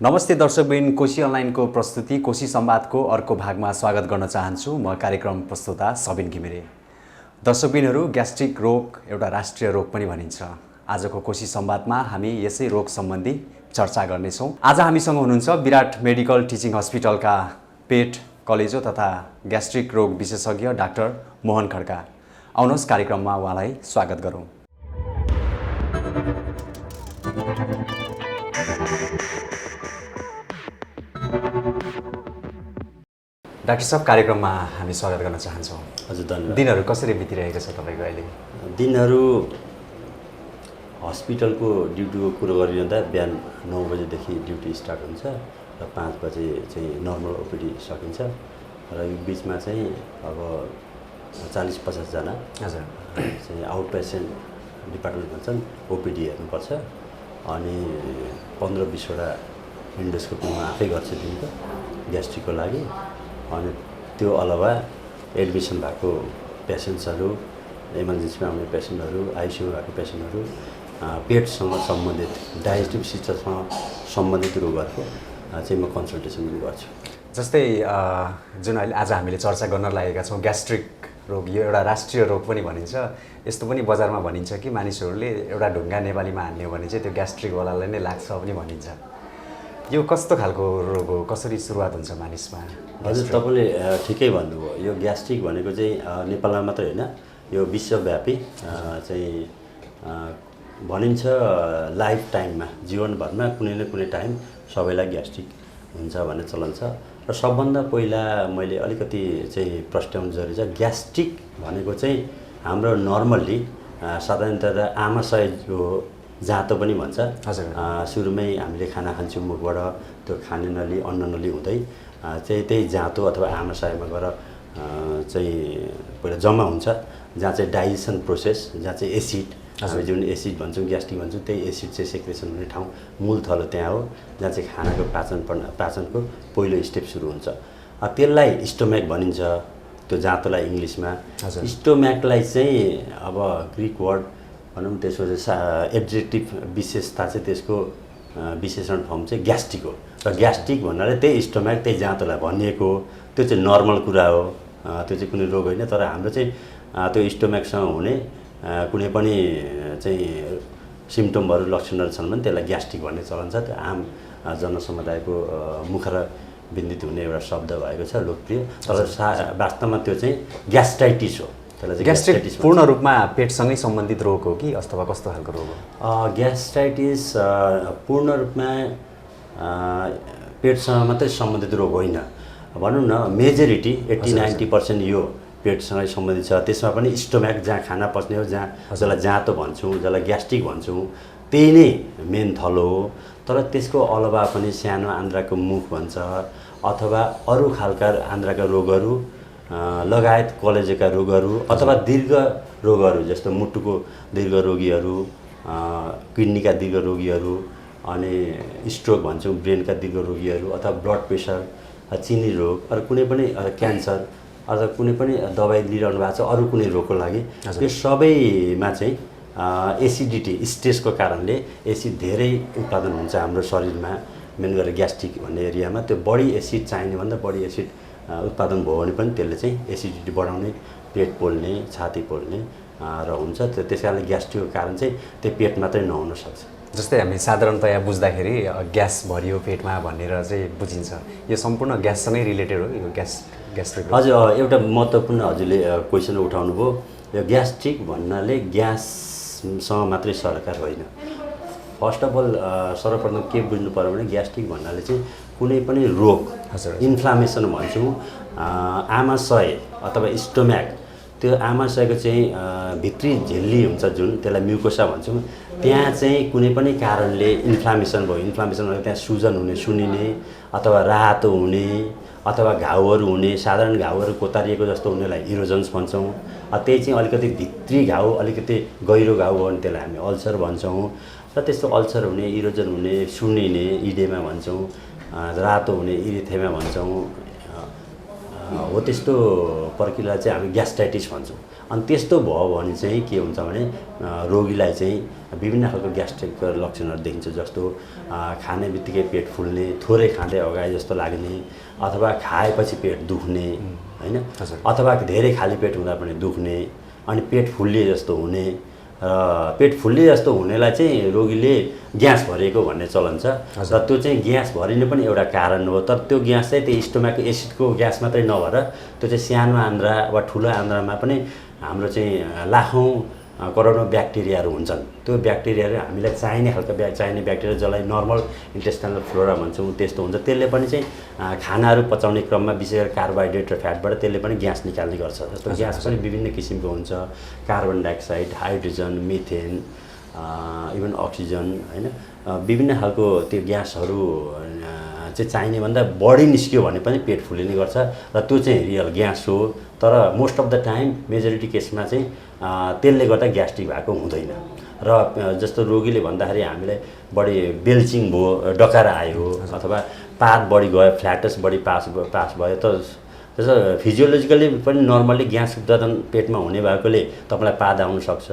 नमस्ते दर्शकबिन, कोशी अनलाइनको प्रस्तुति कोशी संवादको अर्को भागमा स्वागत गर्न चाहन्छु। म कार्यक्रम प्रस्तुता सबिन घिमिरे। दर्शकबिनहरू, ग्यास्ट्रिक रोग एउटा राष्ट्रिय रोग पनि भनिन्छ। आजको कोशी संवादमा हामी यसै रोग सम्बन्धी चर्चा गर्नेछौँ। आज हामीसँग हुनुहुन्छ विराट मेडिकल टिचिङ हस्पिटलका पेट, कलेजो तथा ग्यास्ट्रिक रोग विशेषज्ञ डाक्टर मोहन खड्का। आउनुहोस् कार्यक्रममा उहाँलाई स्वागत गरौँ। डाक्टर साहब, कार्यक्रममा हामी स्वागत गर्न चाहन्छौँ। हजुर, धन्यवाद। दिनहरू कसरी बितिरहेको छ तपाईँको अहिले? दिनहरू हस्पिटलको ड्युटीको कुरो गरिरहँदा बिहान 9 बजेदेखि ड्युटी स्टार्ट हुन्छ र 5 बजे चाहिँ नर्मल ओपिडी सकिन्छ र यो बिचमा चाहिँ अब 40-50 जना हजुर चाहिँ आउट पेसेन्ट डिपार्टमेन्ट भन्छन्, ओपिडी हेर्नुपर्छ। अनि 15-20 वटा इन्डोस्कोपी म आफै गर्छु दिनको ग्यास्ट्रिकको लागि। अनि त्यो अलावा एडमिसन भएको पेसेन्ट्सहरू, इमर्जेन्सीमा आउने पेसेन्टहरू, आइसियुमा भएको पेसेन्टहरू, पेटसँग सम्बन्धित डाइजेस्टिभ सिस्टमसँग सम्बन्धित रोगहरूको चाहिँ म कन्सल्टेसन पनि गर्छु। जस्तै जुन अहिले आज हामीले चर्चा गर्न लागेका छौँ, ग्यास्ट्रिक रोग यो एउटा राष्ट्रिय रोग पनि भनिन्छ। यस्तो पनि बजारमा भनिन्छ कि मानिसहरूले एउटा ढुङ्गा नेपालीमा हान्ने भने चाहिँ त्यो ग्यास्ट्रिकवालालाई नै लाग्छ पनि भनिन्छ। यो कस्तो खालको रोग हो? कसरी सुरुवात हुन्छ मानिसमा? हजुर, तपाईँले ठिकै भन्नुभयो। यो ग्यास्ट्रिक भनेको चाहिँ नेपालमा मात्रै होइन, यो विश्वव्यापी चाहिँ भनिन्छ लाइफ टाइममा, जीवनभरमा कुनै न कुनै टाइम सबैलाई ग्यास्ट्रिक हुन्छ भन्ने चलन छ। र सबभन्दा पहिला मैले अलिकति चाहिँ प्रस्ट्याउनु जरुरी छ। ग्यास्ट्रिक भनेको चाहिँ हाम्रो नर्मल्ली साधारणतया आमाशयको जाँतो पनि भन्छ। हजुर। सुरुमै हामीले खाना खान्छौँ मुखबाट, त्यो खाने नली अन्न नली हुँदै चाहिँ त्यही जाँतो अथवा आमाशयमा गएर चाहिँ पहिला जम्मा हुन्छ, जहाँ चाहिँ डाइजेसन प्रोसेस, जहाँ चाहिँ एसिड, हामी जुन एसिड भन्छौँ ग्यास्ट्रिक भन्छौँ, त्यही एसिड चाहिँ सेक्रेसन हुने ठाउँ मूल थलो त्यहाँ हो, जहाँ चाहिँ खानाको पाचनको पहिलो स्टेप सुरु हुन्छ। त्यसलाई स्टोम्याक भनिन्छ, त्यो जाँतोलाई इङ्ग्लिसमा। स्टोम्याकलाई चाहिँ अब ग्रिक वर्ड भनौँ, त्यसको चाहिँ एब्जेक्टिभ विशेषता चाहिँ त्यसको विशेषण फर्म चाहिँ ग्यास्ट्रिक हो। र ग्यास्ट्रिक भन्नाले त्यही स्टोम्याक, त्यही जाँतोलाई भनिएको हो। त्यो चाहिँ नर्मल कुरा हो, त्यो चाहिँ कुनै रोग होइन। तर हाम्रो चाहिँ त्यो स्टोम्याकसँग हुने कुनै पनि चाहिँ सिम्टमहरू, लक्षणहरू छन् भने त्यसलाई ग्यास्ट्रिक भन्ने चलन छ। त्यो आम जनसमुदायको मुख र बिन्दित हुने एउटा शब्द भएको छ, लोकप्रिय। तर वास्तवमा त्यो चाहिँ ग्यास्ट्राइटिस हो। ग्यास्ट्रिक पूर्ण रूपमा पेटसँगै सम्बन्धित रोग हो कि अथवा कस्तो खालको रोग हो? ग्यास्ट्राइटिस पूर्ण रूपमा पेटसँग मात्रै सम्बन्धित रोग होइन। भनौँ न मेजोरिटी 80-90% यो पेटसँगै सम्बन्धित छ। त्यसमा पनि स्टोम्याक, जहाँ खाना पच्ने हो, जहाँ जसलाई जाँतो भन्छौँ, जसलाई ग्यास्ट्रिक भन्छौँ, त्यही नै मेन थलो हो। तर त्यसको अलावा पनि सानो आन्द्राको मुख भन्छ अथवा अरू खालका आन्द्राका रोगहरू लगायत कलेजोका रोगहरू अथवा दीर्घ रोगहरू जस्तो मुटुको दीर्घ रोगीहरू, किडनीका दीर्घ रोगीहरू, अनि स्ट्रोक भन्छौँ ब्रेनका दीर्घ रोगीहरू, अथवा ब्लड प्रेसर, चिनी रोग, अरू कुनै पनि क्यान्सर अथवा कुनै पनि दबाई लिइरहनु भएको छ अरू कुनै रोगको लागि, यो सबैमा चाहिँ एसिडिटी स्ट्रेसको कारणले एसिड धेरै उत्पादन हुन्छ हाम्रो शरीरमा। मेन गरेर ग्यास्ट्रिक भन्ने एरियामा त्यो बढी एसिड चाहिने भन्दा बढी एसिड उत्पादन भयो भने पनि त्यसले चाहिँ एसिडिटी बढाउने, पेट पोल्ने, छाती पोल्ने र हुन्छ। त्यस कारणले ग्यास्ट्रिकको कारण चाहिँ त्यो पेट मात्रै नहुन सक्छ। जस्तै हामी साधारणतया बुझ्दाखेरि ग्यास भरियो पेटमा भनेर चाहिँ बुझिन्छ। यो सम्पूर्ण ग्याससँगै रिलेटेड हो यो ग्यास्ट्रिक? हजुर, एउटा महत्त्वपूर्ण हजुरले क्वेसन उठाउनु भयो। यो ग्यास्ट्रिक भन्नाले ग्याससँग मात्रै सरकार होइन। फर्स्ट अफ अल सर्वप्रथम के बुझ्नु पर्यो भने ग्यास्ट्रिक भन्नाले चाहिँ कुनै पनि रोग, इन्फ्लामेसन भन्छौँ, आमाशय अथवा स्टोम्याक, त्यो आमाशयको चाहिँ भित्री झिल्ली हुन्छ जुन, त्यसलाई म्युकोसा भन्छौँ, त्यहाँ चाहिँ कुनै पनि कारणले इन्फ्लामेसन भयो। इन्फ्लामेसन भनेको त्यहाँ सुजन हुने, सुनिने अथवा रातो हुने अथवा घाउहरू हुने, साधारण घाउहरू कोतारिएको जस्तो हुनेलाई इरोजन्स भन्छौँ। त्यही चाहिँ अलिकति भित्री घाउ, अलिकति गहिरो घाउ हो भने त्यसलाई हामी अल्सर भन्छौँ। र त्यस्तो अल्सर हुने, इरोजन हुने, सुनिने इडेमा भन्छौँ, रातो हुने इरिथेमा भन्छौँ, हो त्यस्तो प्रक्रियालाई चाहिँ हामी ग्यास्ट्राइटिस भन्छौँ। अनि त्यस्तो भयो भने चाहिँ के हुन्छ भने रोगीलाई चाहिँ विभिन्न खालको ग्यास्ट्रिक लक्षणहरू देखिन्छ, जस्तो खाने बित्तिकै पेट फुल्ने, थोरै खाँदै अगाडि जस्तो लाग्ने, अथवा खाएपछि पेट दुख्ने होइन, अथवा धेरै खाली पेट हुँदा पनि दुख्ने, अनि पेट फुल्लिए जस्तो हुने। र पेट फुल्लिए जस्तो हुनेलाई चाहिँ रोगीले ग्यास भरिएको भन्ने चलन छ र त्यो चाहिँ ग्यास भरिने पनि एउटा कारण हो। तर त्यो ग्यास चाहिँ त्यो स्टोमाको एसिडको ग्यास मात्रै नभएर त्यो चाहिँ सानो आन्द्रा वा ठुलो आन्द्रामा पनि हाम्रो चाहिँ लाखौँ करोडौँ ब्याक्टेरियाहरू हुन्छन्। त्यो ब्याक्टेरियाहरू हामीलाई चाहिने खालको चाहिने ब्याक्टेरिया जसलाई नर्मल इन्टेस्टाइनल फ्लोरा भन्छौँ त्यस्तो हुन्छ। त्यसले पनि चाहिँ खानाहरू पचाउने क्रममा विशेष गरी कार्बोहाइड्रेट र फ्याटबाट त्यसले पनि ग्यास निकाल्ने गर्छ। जस्तो ग्यास पनि विभिन्न किसिमको हुन्छ, carbon dioxide, hydrogen, methane, even oxygen होइन, विभिन्न खालको त्यो ग्यासहरू चाहिँ चाहिने भन्दा बढी निस्क्यो भने पनि पेट फुलिने गर्छ र त्यो चाहिँ रियल ग्यास हो। तर most of the time majority केसमा चाहिँ त्यसले गर्दा ग्यास्ट्रिक भएको हुँदैन। र जस्तो रोगीले भन्दाखेरि हामीलाई बढी बेल्चिङ भयो, डकार आयो, अथवा पात बढी गयो, फ्ल्याटस बढी पास भयो, त जस्तो फिजियोलोजिकली पनि नर्मल्ली ग्यास उत्पादन पेटमा हुने भएकोले तपाईँलाई पाद आउनसक्छ,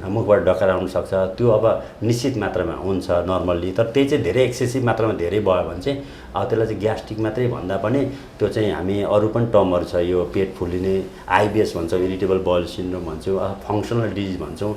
मुखबाट डकार आउनसक्छ। त्यो अब निश्चित मात्रामा हुन्छ नर्मल्ली। तर त्यही चाहिँ धेरै एक्सेसिभ मात्रामा धेरै भयो भने चाहिँ अब त्यसलाई चाहिँ ग्यास्ट्रिक मात्रै भन्दा पनि त्यो चाहिँ हामी अरू पनि टर्महरू छ, यो पेट फुलिने, आइबिएस भन्छौँ, इरिटेबल बाउल सिन्ड्रोम भन्छौँ, फङ्सनल डिजिज भन्छौँ।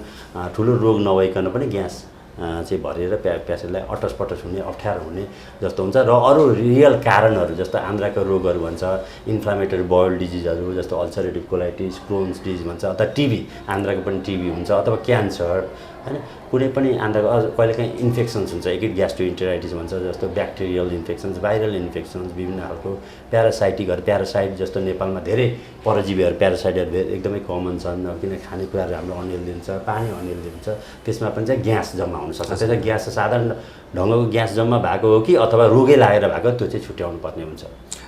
ठुलो रोग नभइकन पनि ग्यास चाहिँ भरेर पेसेन्टलाई अटसपटस हुने, अप्ठ्यारो हुने जस्तो हुन्छ। र अरू रियल कारणहरू जस्तो आन्द्राको रोगहरू भन्छ, इन्फ्लामेटरी बाउल डिजिजहरू जस्तो अल्सरेटिभ कोलाइटिस, क्रोन्स डिजिज भन्छ, अथवा टिबी, आन्द्राको पनि टिबी हुन्छ, अथवा क्यान्सर होइन, कुनै पनि आन्द्राको कहिलेकाहीँ इन्फेक्सन्स हुन्छ, एकिड ग्यास्ट्रोइन्टेराइटिस भन्छ, जस्तो ब्याक्टेरियल इन्फेक्सन्स, भाइरल इन्फेक्सन्स, विभिन्न खालको प्यारासाइटिकहरू, प्यारासाइट जस्तो नेपालमा धेरै परजीवीहरू प्यारासाइटहरू एकदमै कमन छन्। किन खानेकुराहरू हाम्रो अनहेल्दी हुन्छ, पानी अनहेल्दी हुन्छ, त्यसमा पनि चाहिँ ग्यास जम्मा हुनसक्छ। त्यसलाई ग्यास साधारण ढङ्गको ग्यास जम्मा भएको हो कि अथवा रोगै लागेर भएको, त्यो चाहिँ छुट्याउनु पर्ने हुन्छ।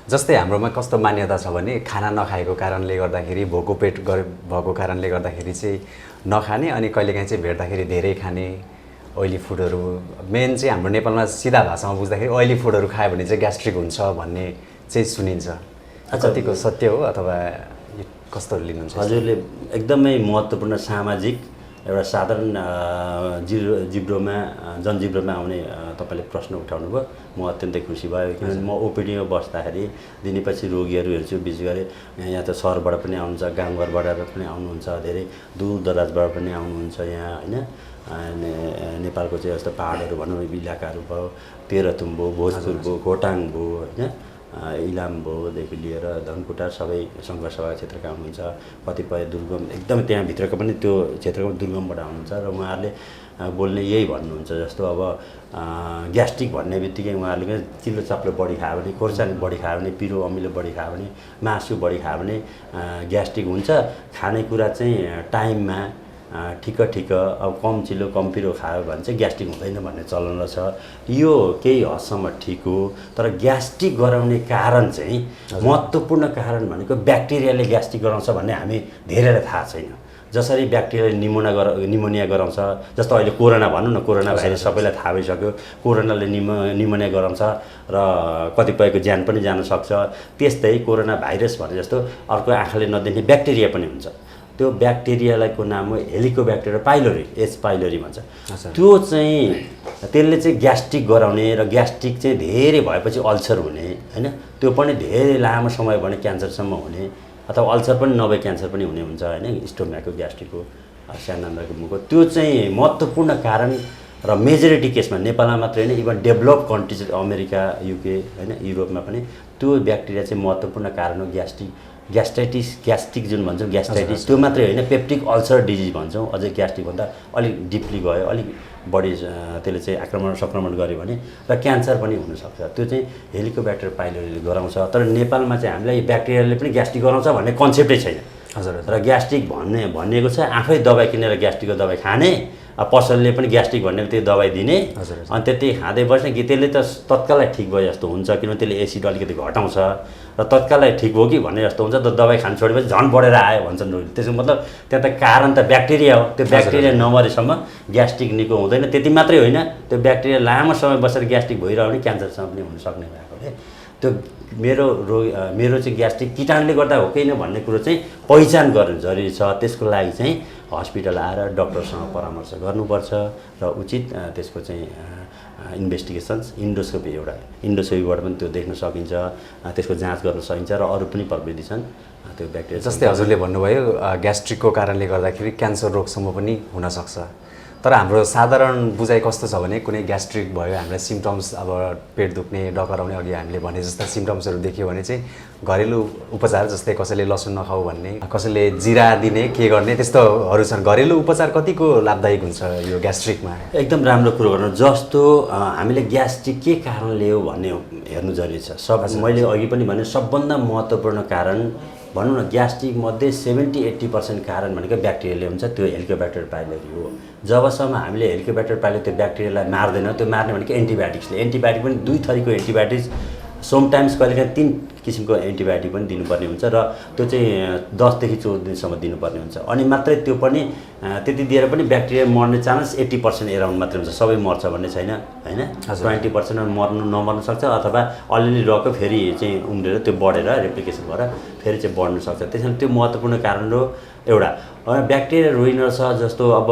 जस्तै हाम्रोमा कस्तो मान्यता छ भने खाना नखाएको कारणले गर्दाखेरि, भोको पेट भएको कारणले गर्दाखेरि चाहिँ नखाने, अनि कहिलेकाहीँ चाहिँ भेट्दाखेरि धेरै खाने, ओइली फुडहरू। मेन चाहिँ हाम्रो नेपालमा सिधा भाषामा बुझ्दाखेरि ओइली फुडहरू खायो भने चाहिँ ग्यास्ट्रिक हुन्छ भन्ने चाहिँ सुनिन्छ। कतिको सत्य हो अथवा कस्तो लिनुहुन्छ? हजुरले एकदमै महत्त्वपूर्ण सामाजिक एउटा साधारण जिब्रोमा जनजिब्रोमा आउने तपाईँले प्रश्न उठाउनु भयो। म अत्यन्तै खुसी भयो, किनभने म ओपिडीमा बस्दाखेरि दिनैपछि रोगीहरू हेर्छु। विशेष गरी यहाँ त सहरबाट पनि आउनुहुन्छ, गाउँघरबाट पनि आउनुहुन्छ, धेरै दूर दराजबाट पनि आउनुहुन्छ यहाँ होइन। नेपालको चाहिँ जस्तो पाहाडहरू भनौँ, इलाकाहरू भयो, तेह्रथुम भयो, भोजपुर भयो, खोटाङ भयो होइन, इलाम भोदेखि लिएर धनकुटा सबै सङ्घर्षवाद क्षेत्रका आउनुहुन्छ। कतिपय दुर्गम एकदम त्यहाँभित्रको पनि त्यो क्षेत्रको दुर्गमबाट आउनुहुन्छ र उहाँहरूले बोल्ने यही भन्नुहुन्छ। जस्तो अब ग्यास्ट्रिक भन्ने बित्तिकै उहाँहरूले चिल्लो चाप्लो बढी खायो भने, खोर्सानी बढी खायो भने, पिरो अमिलो बढी खायो भने, मासु बढी खायो भने ग्यास्ट्रिक हुन्छ। खानेकुरा चाहिँ टाइममा ठिक अब कम चिल्लो कम पिरो खायो भने चाहिँ ग्यास्ट्रिक हुँदैन भन्ने चलन छ। यो केही हदसम्म ठिक हो। तर ग्यास्ट्रिक गराउने कारण चाहिँ महत्त्वपूर्ण कारण भनेको ब्याक्टेरियाले ग्यास्ट्रिक गराउँछ भन्ने हामी धेरैलाई थाहा छैन। जसरी ब्याक्टेरियाले निमोनिया गराउँछ, जस्तो अहिले कोरोना भनौँ न, कोरोना भाइरस सबैलाई थाहा भइसक्यो, कोरोनाले निमोनिया गराउँछ र कतिपयको ज्यान पनि जान सक्छ। त्यस्तै कोरोना भाइरस भने जस्तो अर्को आँखाले नदेख्ने ब्याक्टेरिया पनि हुन्छ। त्यो ब्याक्टेरियालाई को नाम हो हेलिकोब्याक्टर पाइलोरी, एच पाइलोरी भन्छ। त्यो चाहिँ त्यसले चाहिँ ग्यास्ट्रिक गराउने र ग्यास्ट्रिक चाहिँ धेरै भएपछि अल्सर हुने होइन, त्यो पनि धेरै लामो समय भने क्यान्सरसम्म हुने, अथवा अल्सर पनि नभए क्यान्सर पनि हुने हुन्छ होइन, स्टोमाको ग्यास्ट्रिकको सानान्द्राको मुखको। त्यो चाहिँ महत्त्वपूर्ण कारण र मेजोरिटी केसमा नेपालमा मात्रै होइन, even develop countries America, UK होइन, युरोपमा पनि त्यो ब्याक्टेरिया चाहिँ महत्त्वपूर्ण कारण हो। ग्यास्ट्रिक जुन भन्छौँ ग्यास्ट्राइटिस, त्यो मात्रै होइन, पेप्टिक अल्सर डिजिज भन्छौँ। अझै ग्यास्ट्रिक भन्दा अलिक डिपली गयो, अलिक बढी त्यसले चाहिँ सङ्क्रमण गर्यो भने र क्यान्सर पनि हुनसक्छ। त्यो चाहिँ हेलिकोब्याक्टर पाइलोरीले गराउँछ। तर नेपालमा चाहिँ हामीलाई ब्याक्टेरियाले पनि ग्यास्ट्रिक गराउँछ भन्ने कन्सेप्टै छैन। र ग्यास्ट्रिक भनिएको छ, आफै दबाई किनेर ग्यास्ट्रिकको दबाई खाने, पसलले पनि ग्यास्ट्रिक भन्ने त्यो दबाई दिने, अनि त्यति खाँदै बस्ने कि त्यसले त तत्कालै ठिक भयो जस्तो हुन्छ, किनभने त्यसले एसिड अलिकति घटाउँछ र तत्कालै ठिक हो कि भन्ने जस्तो हुन्छ। त दबाई खान छोडेपछि झन् बढेर आयो भन्छन् रोगी। त्यसको मतलब त्यहाँ त कारण त ब्याक्टेरिया हो। त्यो ब्याक्टेरिया नमरेसम्म ग्यास्ट्रिक निको हुँदैन। त्यति मात्रै होइन, त्यो ब्याक्टेरिया लामो समय बसेर ग्यास्ट्रिक भइरह्यो भने क्यान्सरसँग पनि हुनसक्ने भएकोले त्यो मेरो चाहिँ ग्यास्ट्रिक कीटाणुले गर्दा हो कि होइन भन्ने कुरो चाहिँ पहिचान गर्नु जरुरी छ। त्यसको लागि चाहिँ हस्पिटल आएर डक्टरसँग परामर्श गर्नुपर्छ र उचित त्यसको चाहिँ इन्भेस्टिगेसन्स इन्डोस्कोपीबाट पनि त्यो देख्न सकिन्छ, त्यसको जाँच गर्न सकिन्छ र अरू पनि प्रविधि छन् त्यो ब्याक्टेरिया। जस्तै हजुरले भन्नुभयो ग्यास्ट्रिकको कारणले गर्दाखेरि क्यान्सर रोगसम्म पनि हुनसक्छ। तर हाम्रो साधारण बुझाइ कस्तो छ भने कुनै ग्यास्ट्रिक भयो, हामीलाई सिम्पटम्स अब पेट दुख्ने, डकराउने, अघि हामीले भने जस्ता सिम्पटम्सहरू देख्यो भने चाहिँ घरेलु उपचार, जस्तै कसैले लसुन नखाऊ भन्ने, कसैले जिरा दिने, के गर्ने, त्यस्तोहरू छन्। घरेलु उपचार कतिको लाभदायक हुन्छ यो ग्यास्ट्रिकमा? एकदम राम्रो कुरो गर्नु। जस्तो हामीले ग्यास्ट्रिक के कारणले हो भन्ने हेर्नु जरुरी छ। मैले अघि पनि भने सबभन्दा महत्त्वपूर्ण कारण भनौँ न, ग्यास्ट्रिक मध्ये 70-80% कारण भनेको ब्याक्टेरियाले हुन्छ, त्यो हेलिकोब्याक्टर पाइलोरी हो। जबसम्म हामीले हेलिकोब्याक्टर पाइलोरी त्यो ब्याक्टेरियालाई मार्दैन, त्यो मार्ने भनेको एन्टिबायोटिक्सले। एन्टिबायोटिक पनि 2 थरीको एन्टिबायोटिक्स, समटाइम्स कहिलेकाहीँ 3 किसिमको एन्टिबायोटिक पनि दिनुपर्ने हुन्छ र त्यो चाहिँ 10 देखि 14 दिनसम्म दिनुपर्ने हुन्छ। अनि मात्रै त्यो पनि त्यति दिएर पनि ब्याक्टेरिया मर्ने चान्स 80% एराउन्ड मात्रै हुन्छ। सबै मर्छ भन्ने छैन हैन, 20% नमर्न सक्छ, अथवा अलिअलि रहेको फेरि चाहिँ उम्रेर त्यो बढेर रेप्लिकेसन भएर फेरि चाहिँ बढ्न सक्छ। त्यसैले त्यो महत्त्वपूर्ण कारण हो एउटा। ब्याक्टेरिया रुइनर छ। जस्तो अब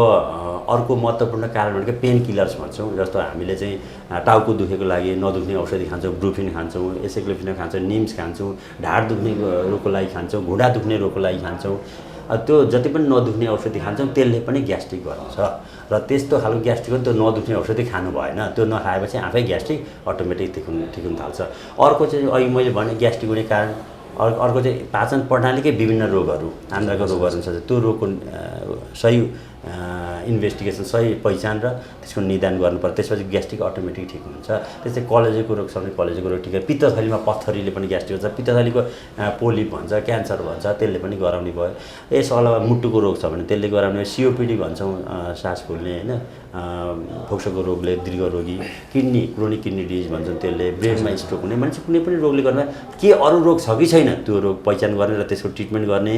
अर्को महत्त्वपूर्ण कारण भनेको पेन किलर्स भन्छौँ। जस्तो हामीले चाहिँ टाउको दुखेको लागि नदुख्ने औषधि खान्छौँ, ब्रुफिन खान्छौँ, एसेक्लोफिन खान्छौँ, निम्स खान्छौँ, ढाड दुख्ने रोगको लागि खान्छौँ, घुँडा दुख्ने रोगको लागि खान्छौँ। त्यो जति पनि नदुख्ने औषधि खान्छौँ त्यसले पनि ग्यास्ट्रिक गर्छ। र त्यस्तो खालको ग्यास्ट्रिक पनि त्यो नदुख्ने औषधि खानु भएन। त्यो नखाएपछि आफै ग्यास्ट्रिक अटोमेटिक ठिक हुन थाल्छ। अर्को चाहिँ अघि मैले भने ग्यास्ट्रिक हुने कारण अर्को चाहिँ पाचन प्रणालीकै विभिन्न रोगहरू, आन्द्राको रोगहरू हुन्छ, त्यो रोगको सही इन्भेस्टिगेसन, सही पहिचान र त्यसको निदान गर्नुपर्छ। त्यसपछि ग्यास्ट्रिक अटोमेटिक ठिक हुन्छ। त्यस्तै कलेजोको रोग छ भने कलेजोको रोग ठिक। पित्तथलीमा पत्थरीले पनि ग्यास्ट्रिक हुन्छ। पित्तथलीको पोलिप भन्छ, क्यान्सर भन्छ, त्यसले पनि गराउने भयो। यस अलावा मुटुको रोग छ भने त्यसले गराउने भयो। सिओपिडी भन्छौँ, सास फुल्ने होइन, फोक्सोको रोगले दीर्घरोगी, किडनी क्रोनिक किडनी डिजिज भन्छौँ त्यसले, ब्रेनमा स्ट्रोक हुने, मान्छे कुनै पनि रोगले गर्दा के अरू रोग छ कि छैन त्यो रोग पहिचान गर्ने र त्यसको ट्रिटमेन्ट गर्ने।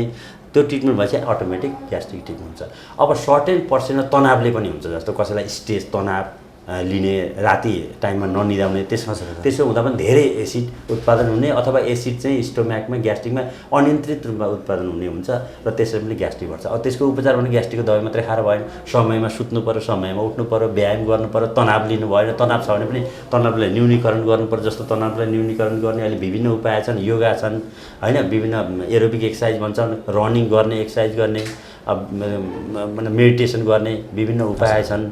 त्यो ट्रिटमेन्ट भएपछि अटोमेटिक ग्यास्ट्रिक ठिक हुन्छ। अब सर्टेन पर्सेन्ट तनावले पनि हुन्छ। जस्तो कसैलाई स्ट्रेस, तनाव लिने, राति टाइममा ननिदाउने, त्यसो हुँदा पनि धेरै एसिड उत्पादन हुने, अथवा एसिड चाहिँ स्टोम्याकमा, ग्यास्ट्रिकमा अनियन्त्रित रूपमा उत्पादन हुने हुन्छ र त्यसरी पनि ग्यास्ट्रिक बढ्छ। अब त्यसको उपचार भने ग्यास्ट्रिकको दबाई मात्रै खाएर भएन, समयमा सुत्नु पर्यो, समयमा उठ्नु पर्यो, व्यायाम गर्नु पर्यो, तनाव लिनु भएन। तनाव छ भने पनि तनावलाई न्यूनीकरण गर्नु पर्यो। जस्तो तनावलाई न्यूनीकरण गर्ने अहिले विभिन्न उपाय छन्, योगा छन् होइन, विभिन्न एरोबिक एक्सर्साइज भन्छन्, रनिङ गर्ने, एक्सर्साइज गर्ने, मतलब मेडिटेसन गर्ने विभिन्न उपाय छन्।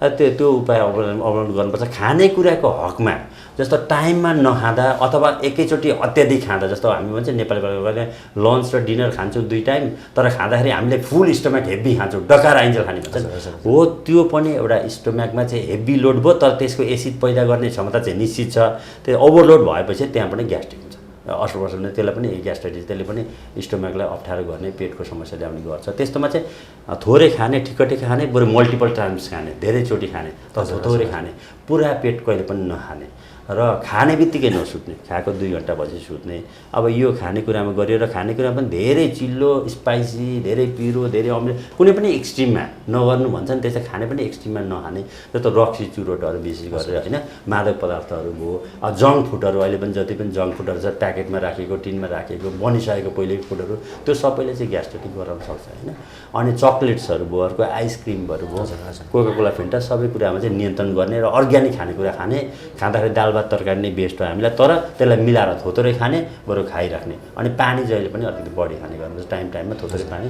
त्यो उपाय अवलम्बन गर्नुपर्छ। खानेकुराको हकमा जस्तो टाइममा नखाँदा अथवा एकैचोटि अत्याधिक खाँदा, जस्तो हामी भन्छ नेपालीमा लन्च र डिनर खान्छौँ 2 टाइम, तर खाँदाखेरि हामीले फुल स्टोम्याक हेभी खान्छौँ, डकार आइन्जेल खाने भन्छ हो। त्यो पनि एउटा स्टोम्याकमा चाहिँ हेभी लोड भयो, तर त्यसको एसिड पैदा गर्ने क्षमता चाहिँ निश्चित छ। त्यो ओभरलोड भएपछि त्यहाँ पनि ग्यास्ट्रिक हुन्छ। अस्ट्रोपर्सन त्यसलाई पनि ग्यास्ट्राइटिस, त्यसले पनि स्टोम्याकलाई अप्ठ्यारो गर्ने, पेटको समस्या ल्याउने गर्छ। त्यस्तोमा चाहिँ थोरै खाने, ठिक खाने, बरु मल्टिपल टाइम्स खाने, धेरैचोटि खाने, थोरै खाने, पुरा पेट कहिले पनि नखाने र खाने बित्तिकै नसुत्ने, खाएको 2 घन्टा पछि सुत्ने। अब यो खानेकुरामा गरियो र खानेकुरामा पनि धेरै चिल्लो, स्पाइसी, धेरै पिरो, धेरै अम्लिस, कुनै पनि एक्सट्रिममा नगर्नु भन्छन्। त्यसै खाने पनि एक्सट्रिममा नखाने। जस्तो रक्सी, चुरोटहरू विशेष गरेर होइन, मादक पदार्थहरू भयो, जङ्क फुडहरू, अहिले पनि जति पनि जङ्क फुडहरू छ, प्याकेटमा राखेको, टिनमा राखेको, बनिसकेको पहिलेको फुडहरू, त्यो सबैले चाहिँ ग्यास्ट्रिक गराउन सक्छ होइन। अनि चक्लेट्सहरू भयो, अर्को आइसक्रिमहरू भयो, कोकाकोला, फेन्टा, सबै कुरामा चाहिँ नियन्त्रण गर्ने र अर्ग्यानिक खानेकुरा खाने। खाँदाखेरि दाल भात तरकारी नै बेस्ट हो हामीलाई, तर त्यसलाई मिलाएर थोरै खाने, बरु खाइराख्ने। अनि पानी जहिले पनि अलिकति बढी खाने गर्नुपर्छ, टाइममा थोरै पानी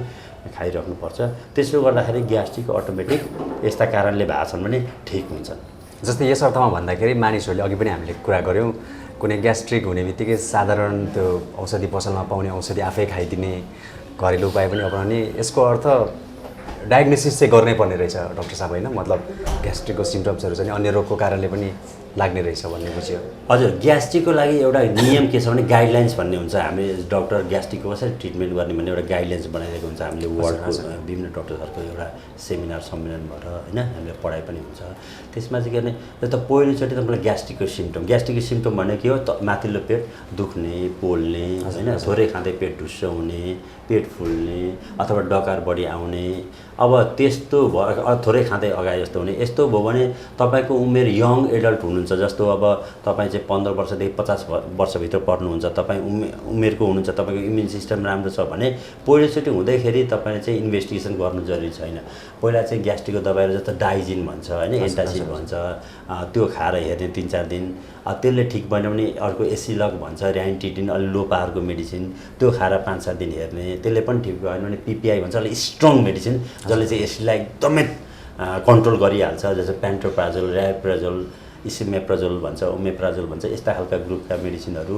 खाइराख्नुपर्छ। त्यसो गर्दाखेरि ग्यास्ट्रिक अटोमेटिक यस्ता कारणले भएको छन् भने ठिक हुन्छन्। जस्तै यस अर्थमा भन्दाखेरि मानिसहरूले अघि पनि हामीले कुरा गऱ्यौँ, कुनै ग्यास्ट्रिक हुने बित्तिकै साधारण त्यो औषधि पसलमा पाउने औषधि आफै खाइदिने, घरेलु उपाय पनि अपनाउने, यसको अर्थ डायग्नोसिस चाहिँ गर्नै पर्ने रहेछ डाक्टर साहब होइन? मतलब ग्यास्ट्रिकको सिम्पटम्सहरू चाहिँ अन्य रोगको कारणले पनि लाग्ने रहेछ भन्ने बुझ्यो। हजुर, ग्यास्ट्रिकको लागि एउटा नियम के छ भने गाइडलाइन्स भन्ने हुन्छ। हामी डक्टर ग्यास्ट्रिकको कसरी ट्रिटमेन्ट गर्ने भन्ने एउटा गाइडलाइन्स बनाइरहेको हुन्छ। हामीले वर्ल्डको विभिन्न डक्टरहरूको एउटा सेमिनार सम्मेलन भएर होइन, हामीले पढाइ पनि हुन्छ। त्यसमा चाहिँ के भने, जस्तो पहिलोचोटि तपाईँलाई ग्यास्ट्रिकको सिम्पटम भनेको के हो? माथिल्लो पेट दुख्ने, पोल्ने होइन, थोरै खाँदै पेट ढुस्सो हुने, पेट फुल्ने, अथवा डकार बढी आउने, अब त्यस्तो थोरै खाँदै अगाडि जस्तो हुने यस्तो भयो भने तपाईँको उमेर यङ एडल्ट हुनुहुन्छ जस्तो अब तपाईँ चाहिँ 15 वर्षदेखि 50 वर्षभित्र पर्नुहुन्छ तपाईँ उमेरको हुनुहुन्छ तपाईँको इम्युन सिस्टम राम्रो छ भने पहिलोचोटि हुँदैखेरि तपाईँले चाहिँ इन्भेस्टिगेसन गर्नु जरुरी छैन। पहिला चाहिँ ग्यास्ट्रिकको दबाईहरू जस्तो डाइजिन भन्छ होइन एन्टासिड भन्छ त्यो खाएर हेर्ने 3-4 दिन त्यसले ठिक भएन भने अर्को एसिलक भन्छ ऱ्यान्टिडिन अलि लो पावरको मेडिसिन त्यो खाएर 5-7 दिन हेर्ने त्यसले पनि ठिक भएन भने पिपिआई भन्छ अलि स्ट्रङ मेडिसिन जसले चाहिँ एसिडलाई एकदमै कन्ट्रोल गरिहाल्छ जस्तो प्यान्टोप्राजोल ऱ्याप्राजोल इसिमेप्राजोल भन्छ ओमेप्राजोल भन्छ यस्ता खालका ग्रुपका मेडिसिनहरू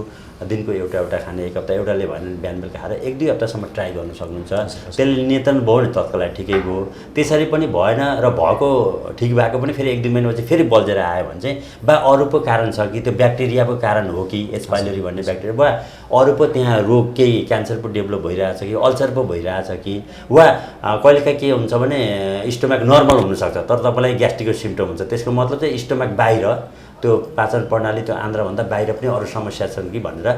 दिनको एउटा खाने एक हप्ता एउटाले भएन भने बिहान बेलुका खाएर 1-2 हप्तासम्म ट्राई गर्न सक्नुहुन्छ। त्यसले नियन्त्रण भयो भने तत्कालै ठिकै भयो। त्यसरी पनि भएन र भएको ठिक भएको पनि फेरि 1-2 महिनापछि फेरि बल्झेर आयो भने चाहिँ बा अरू पो कारण छ कि त्यो ब्याक्टेरियाको कारण हो कि एच पाइलोरी भन्ने ब्याक्टेरिया वा अरू पो त्यहाँ रोग केही क्यान्सर पो डेभलप भइरहेछ कि अल्सर पो भइरहेछ कि वा कहिलेकाहीँ के हुन्छ भने स्टोमक नर्मल हुनसक्छ तर तपाईँलाई ग्यास्ट्रिकको सिम्पटम हुन्छ। त्यसको मतलब चाहिँ स्टोमक बाहिर त्यो पाचन प्रणाली त्यो आन्द्राभन्दा बाहिर पनि अरू समस्या छन् कि भनेर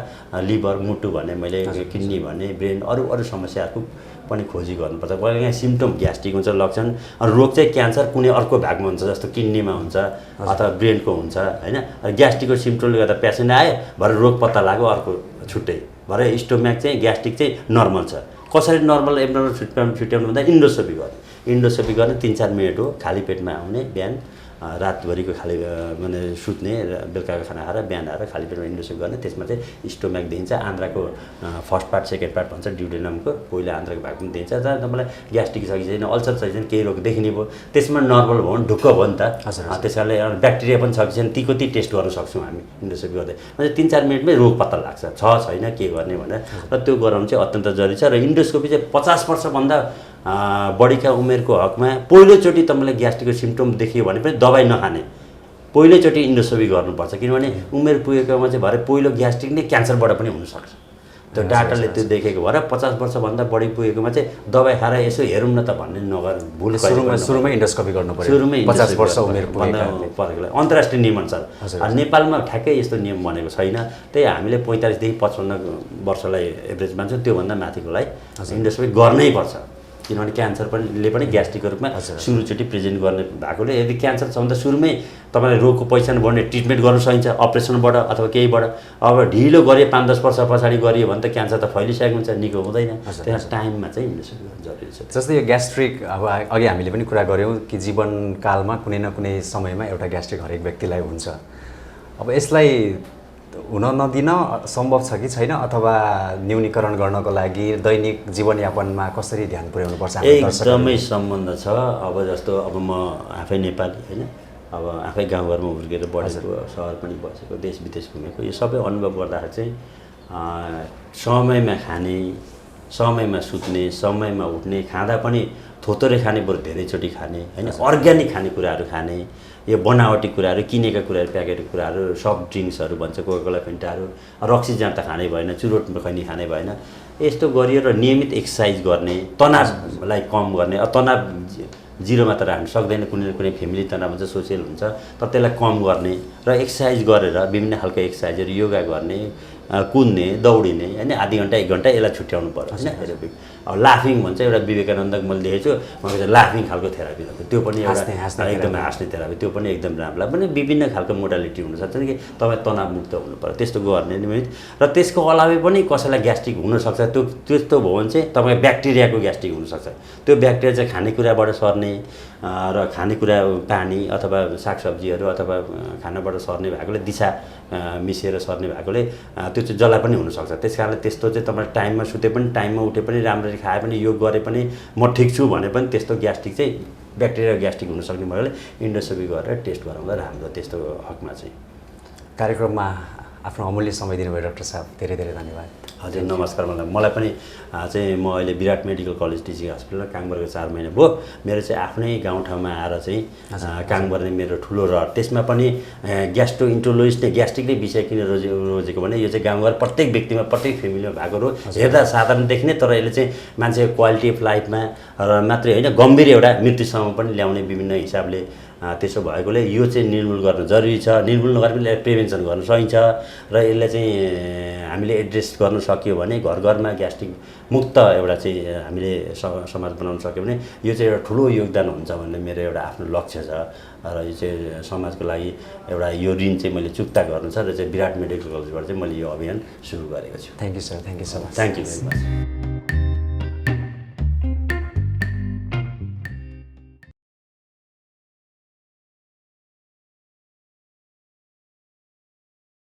लिभर मुटु भने मैले किडनी भने ब्रेन अरू समस्याहरूको पनि खोजी गर्नुपर्छ। कहिलेकाहीँ सिम्पटम ग्यास्ट्रिक हुन्छ लक्षण रोग चाहिँ क्यान्सर कुनै अर्को भागमा हुन्छ जस्तो किडनीमा हुन्छ अथवा ब्रेनको हुन्छ होइन। ग्यास्ट्रिकको सिम्पटमले गर्दा पेसेन्ट आयो भरे रोग पत्ता लाग्यो अर्को छुट्टै भरे स्टोमक चाहिँ ग्यास्ट्रिक चाहिँ नर्मल छ। कसरी नर्मल एब्नर्मल छुट्याउनु भन्दा इन्डोस्कोपी गर्ने 3-4 मिनट हो खाली पेटमा आउने बिहान रातभरिको खाली माने सुत्ने बेलुकाको खाना खाएर बिहान आएर खाली पेटमा इन्डोस्कोपी गर्ने त्यसमा चाहिँ स्टोमक दिन्छ आन्द्राको फर्स्ट पार्ट सेकेन्ड पार्ट भन्छ ड्युडेनमको पहिला आन्द्राको भाग पनि दिन्छ जहाँ तपाईँलाई ग्यास्ट्रिक छ कि छैन अल्सर छ कि छैन केही रोग देखिने भयो त्यसमा नर्मल भयो भने ढुक्क भयो नि त त्यस कारणले ब्याक्टेरिया पनि छ कि छैन तीको ती टेस्ट गर्न सक्छौँ हामी इन्डोस्कोपी गर्दै म्हणजे 3-4 मिनटमै रोग पत्ता लाग्छ छैन के गर्ने भनेर र त्यो गराउनु चाहिँ अत्यन्त जरुरी छ र इन्डोस्कोपी चाहिँ 50 वर्षभन्दा बढीका उमेरको हकमा पहिलोचोटि तपाईँलाई ग्यास्ट्रिकको सिम्पटम देखियो भने पनि दबाई नखाने पहिलोचोटि इन्डोस्कोपी गर्नुपर्छ किनभने उमेर पुगेकोमा चाहिँ भरे पहिलो ग्यास्ट्रिक नै क्यान्सरबाट पनि हुनसक्छ। त्यो डाटाले त्यो देखेको भएर 50 वर्षभन्दा बढी पुगेकोमा चाहिँ दबाई खाएर यसो हेरौँ न त भन्ने नगर भुल सुरुमै इन्डोस्कोपी गर्नु पर्यो सुरुमै 50 वर्ष उमेर पुगेकोलाई अन्तर्राष्ट्रिय नियम अनुसार नेपालमा ठ्याक्कै यस्तो नियम बनेको छैन त्यही हामीले 45 देखि 55 वर्षलाई एभरेज मान्छौँ त्योभन्दा माथिकोलाई इन्डोस्कोपी गर्नै पर्छ किनभने क्यान्सर पनि ग्यास्ट्रिकको रूपमा सुरुचोटि प्रेजेन्ट गर्ने भएकोले यदि क्यान्सर छ भने त सुरुमै तपाईँलाई रोगको पहिचान गर्ने ट्रिटमेन्ट गर्न सकिन्छ अपरेसनबाट अथवा केहीबाट। अब ढिलो गरे 5-10 वर्ष पछाडि गरियो भने त क्यान्सर त फैलिसकेको हुन्छ निको हुँदैन त्यहाँ टाइममा चाहिँ इन्डोस्कोपी जरुरी छ। जस्तै यो ग्यास्ट्रिक अब अघि हामीले पनि कुरा गऱ्यौँ कि जीवनकालमा कुनै न कुनै समयमा एउटा ग्यास्ट्रिक हरेक व्यक्तिलाई हुन्छ। अब यसलाई हुन नदिन सम्भव छ कि छैन अथवा न्यूनीकरण गर्नको लागि दैनिक जीवनयापनमा कसरी ध्यान पुर्याउनु पर्छ? एकदमै सम्बन्ध छ। अब जस्तो अब म आफै नेपाली होइन अब आफै गाउँघरमा हुर्केर बढेको सहर पनि बसेको देश विदेश घुमेको यो सबै अनुभव गर्दाखेरि चाहिँ समयमा खाने समयमा सुत्ने समयमा उठ्ने खाँदा पनि थोथोरै खाने बरु धेरैचोटि खाने होइन अर्ग्यानिक खानेकुराहरू खाने यो बनावटी कुराहरू किनेका कुराहरू प्याकेट कुराहरू सफ्ट ड्रिङ्क्सहरू भन्छ कोकाकोला फेन्टाहरू रक्सी जाम त खानै भएन चुरोट खैनी खानै भएन यस्तो गरियो र नियमित एक्सर्साइज गर्ने तनावलाई कम गर्ने तनाव जिरोमा त राख्न सक्दैन कुनै न कुनै फ्यामिली तनाव हुन्छ सोसियल हुन्छ तर त्यसलाई कम गर्ने र एक्सर्साइज गरेर विभिन्न खालको एक्सर्साइजहरू योगा गर्ने कुद्ने दौडिने होइन आधी घन्टा 1 घन्टा यसलाई छुट्याउनु पर्यो होइन। अब लाफिङ भन्छ एउटा विवेकानन्दको मैले देखेको छु मलाई लाफिङ खालको थेरापी भन्छ त्यो पनि एउटा एकदम हाँस्ने थेरापी त्यो पनि एकदम राम्रो लाग्छ। पनि विभिन्न खालको मोडालिटी हुनसक्छ कि तपाईँ तनावमुक्त हुनु पर्यो त्यस्तो गर्ने नियमित र त्यसको अलावा पनि कसैलाई ग्यास्ट्रिक हुनसक्छ त्यस्तो भयो भने चाहिँ तपाईँ ब्याक्टेरियाको ग्यास्ट्रिक हुनसक्छ त्यो ब्याक्टेरिया चाहिँ खानेकुराबाट सर्ने र खानेकुरा पानी अथवा सागसब्जीहरू अथवा खानाबाट सर्ने भएकोले दिशा मिसिएर सर्ने भएकोले त्यो चाहिँ जला पनि हुनसक्छ। त्यस कारणले त्यस्तो चाहिँ तपाईँ टाइममा सुते पनि टाइममा उठे पनि राम्ररी खाए पनि योग गरे पनि म ठिक छु भने पनि त्यस्तो ग्यास्ट्रिक चाहिँ ब्याक्टेरिया ग्यास्ट्रिक हुनसक्ने भएकोले इन्डोस्कोपी गरेर टेस्ट गराउँदा राम्रो त्यस्तो हकमा चाहिँ। कार्यक्रममा आफ्नो अमूल्य समय दिनुभयो डाक्टर साहब धेरै धेरै धन्यवाद। हजुर नमस्कार। मलाई पनि चाहिँ म अहिले विराट मेडिकल कलेज टिचिङ हस्पिटलमा काम गरेको 4 महिना भयो। मेरो चाहिँ आफ्नै गाउँठाउँमा आएर चाहिँ काम गर्ने मेरो ठुलो रहर त्यसमा पनि ग्यास्ट्रोइन्टरोलोजिस्ट नै ग्यास्ट्रिक नै विषय किन रोजेको भने यो चाहिँ गाउँघर प्रत्येक व्यक्तिमा प्रत्येक फ्यामिलीमा भएको रोग हेर्दा साधारण देखिने तर यसले चाहिँ मान्छेको क्वालिटी अफ लाइफमा र मात्रै होइन गम्भीर एउटा मृत्युसम्म पनि ल्याउने विभिन्न हिसाबले त्यसो भएकोले यो चाहिँ निर्मूल गर्न जरुरी छ। निर्मूल नगरे पनि प्रिभेन्सन गर्न सकिन्छ र यसलाई चाहिँ हामीले एड्रेस गर्न सक्यो भने घर घरमा ग्यास्ट्रिक मुक्त एउटा चाहिँ हामीले समाज बनाउन सक्यो भने यो चाहिँ एउटा ठुलो योगदान हुन्छ भन्ने मेरो एउटा आफ्नो लक्ष्य छ र यो चाहिँ समाजको लागि एउटा यो ऋण चाहिँ मैले चुक्ता गर्नु छ र चाहिँ विराट मेडिकल कलेजबाट चाहिँ मैले यो अभियान सुरु गरेको छु। Thank you sir, thank you so much. Thank you very much.